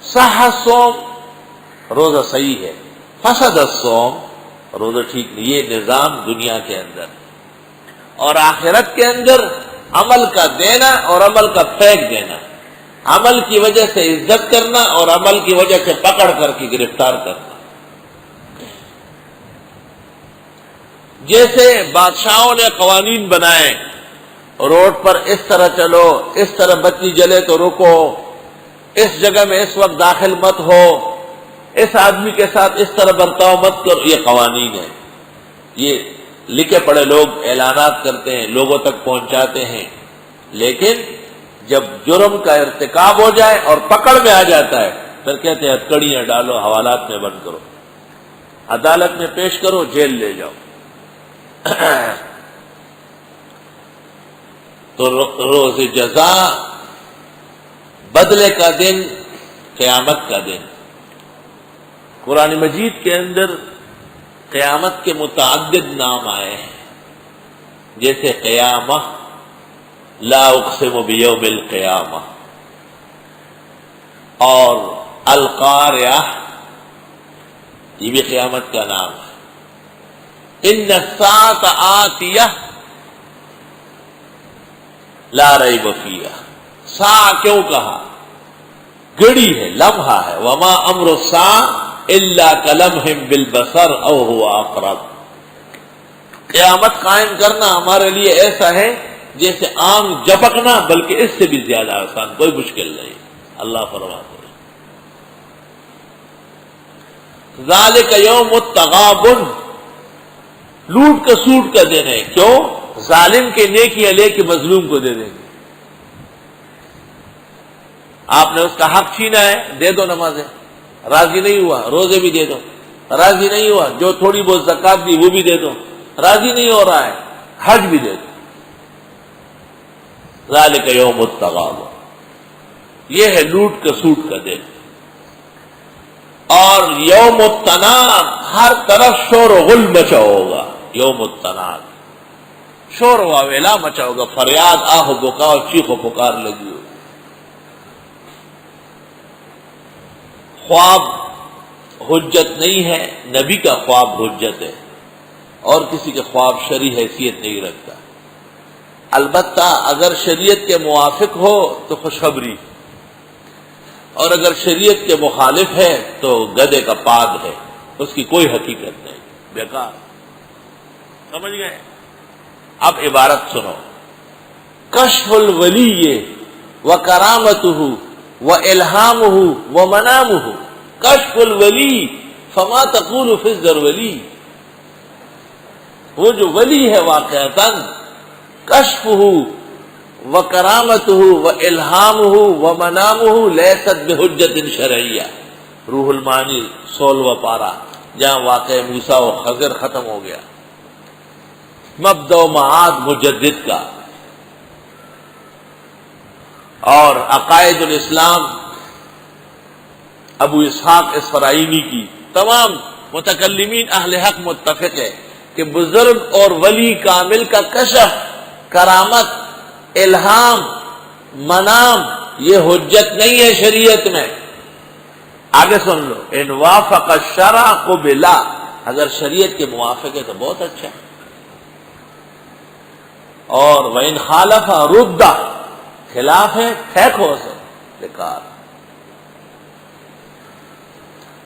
صح الصوم روزہ صحیح ہے، فسد الصوم روزہ ٹھیک نہیں. یہ نظام دنیا کے اندر. اور آخرت کے اندر عمل کا دینا اور عمل کا پھینک دینا، عمل کی وجہ سے عزت کرنا اور عمل کی وجہ سے پکڑ کر کے گرفتار کرنا. جیسے بادشاہوں نے قوانین بنائے، روڈ پر اس طرح چلو، اس طرح بتی جلے تو رکو، اس جگہ میں اس وقت داخل مت ہو، اس آدمی کے ساتھ اس طرح برتاؤ مت کرو، یہ قوانین ہیں. یہ لکھے پڑے لوگ اعلانات کرتے ہیں، لوگوں تک پہنچاتے ہیں. لیکن جب جرم کا ارتکاب ہو جائے اور پکڑ میں آ جاتا ہے پھر کہتے ہیں ہتکڑیاں ڈالو، حوالات میں بند کرو، عدالت میں پیش کرو، جیل لے جاؤ. تو روز جزا، بدلے کا دن، قیامت کا دن. قرآن مجید کے اندر قیامت کے متعدد نام آئے ہیں، جیسے قیامہ، لا اقسم بیوم القیامہ، اور القاریہ، یہ بھی قیامت کا نام ہے. ان الساعۃ آتیہ لا ریب فیہا. ساعہ کیوں کہا؟ گھڑی ہے، لمحہ ہے. وما امر الساعہ الا کلمح بالبصر او هو اقرب. قیامت قائم کرنا ہمارے لیے ایسا ہے جیسے آنکھ جھپکنا، بلکہ اس سے بھی زیادہ آسان، کوئی مشکل نہیں. اللہ فرماتے ہیں ذالک یوم التغابن، لوٹ کا سوٹ کا دن ہے. کیوں؟ ظالم کے نیکیاں لے کے مظلوم کو دے دیں گے. آپ نے اس کا حق چھینا ہے، دے دو نمازیں. راضی نہیں ہوا، روزے بھی دے دو. راضی نہیں ہوا، جو تھوڑی بہت زکات دی وہ بھی دے دو. راضی نہیں ہو رہا ہے، حج بھی دے دو. ذالک یوم التغابن، یہ ہے لوٹ کا سوٹ کا دن. اور یوم التناد، ہر طرف شور و غل مچا ہوگا. یوم التناد، شور و واویلا مچا ہوگا، فریاد، آہ و بکا اور چیخ و پکار لگی ہوگی. خواب حجت نہیں ہے، نبی کا خواب حجت ہے، اور کسی کے خواب شرعی حیثیت نہیں رکھتا. البتہ اگر شریعت کے موافق ہو تو خوشخبری، اور اگر شریعت کے مخالف ہے تو گدھے کا پاد ہے، اس کی کوئی حقیقت نہیں، بیکار. سمجھ گئے؟ اب عبارت سنو. کشف الولی و کرامتہ و الہامہ و منامہ. کشف الولی فما تقول فی الذرولی. وہ جو ولی ہے واقعتاً، کشفہ و کرامتہ و الہامہ و منامہ لیست بحجت شرعیہ. روح المعانی 16واں پارہ، جہاں واقع موسیٰ و خضر ختم ہو گیا. مبدأ و معاد مجدد کا، اور عقائد الاسلام ابو اسحاق اسفرائینی کی. تمام متکلمین اہل حق متفق ہے کہ بزرگ اور ولی کامل کا کشف، کرامت، الہام، منام یہ حجت نہیں ہے شریعت میں. آگے سن لو. ان وافق الشرع قبل، اگر شریعت کے موافق ہے تو بہت اچھا. اور وَإِنْ خَالَفَ رُدَّ، خلاف ہے پھینکو اسے، بیکار.